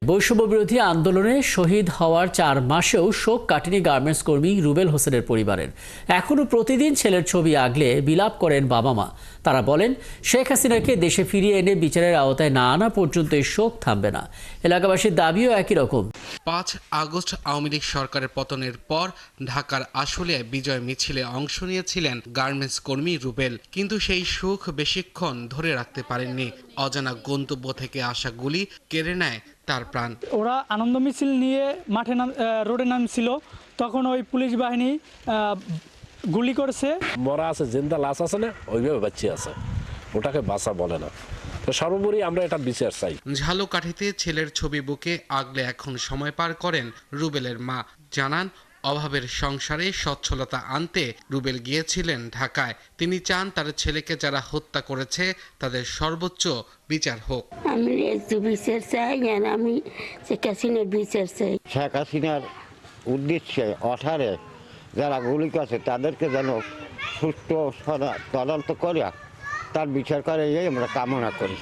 বৈষম্যবিরোধী আন্দোলনে শহীদ হওয়ার 4 মাসেও শোক কাটেনি গার্মেন্টস কর্মী রুবেল হোসেনের পরিবারের। এখনও প্রতিদিন ছেলের ছবি আগলে বিলাপ করেন বাবা মা। তারা বলেন, শেখ হাসিনাকে দেশে ফিরিয়ে এনে বিচারের আওতায় না আনা পর্যন্ত এই শোক থামবে না। এলাকাবাসীর দাবিও একই রকম। 5 আগস্ট আওয়ামী লীগ সরকারের পতনের পর ঢাকার আশুলিয়ায় বিজয় মিছিলে অংশ নিয়েছিলেন গার্মেন্টস কর্মী রুবেল, কিন্তু সেই সুখ বেশিক্ষণ ধরে রাখতে পারেননি। অজানা গন্তব্য থেকে আসা গুলি কেড়ে নেয় তার প্রাণ। ওরা আনন্দ মিছিল নিয়ে রোডে নামছিল, তখন ওই পুলিশ বাহিনী গুলি করছে। মরা আছে, জিন্দা লাশ আছে না, ওইভাবে বাচ্চা আছে, ওটাকে বাঁচা বলে না। তো সর্বোপরি আমরা এটা বিচার চাই। ঝালকাঠিতে ছেলের ছবি বুকে আগলে এখন সময় পার করেন রুবেলের মা। জানান, অভাবের সংসারে সচ্ছলতা আনতে রুবেল গিয়েছিলেন ঢাকায়। তিনি চান তার ছেলেকে যারা হত্যা করেছে তাদের সর্বোচ্চ বিচার হোক। আমি বিচার চাই, আর আমি শেখ হাসিনার বিচার চাই। শেখ হাসিনার উদ্দেশ্যে অঠারে যারা গুলি করছে তাদেরকে যেন সুষ্ঠু তদন্ত করে তার বিচার করে, এই আমরা কামনা করি।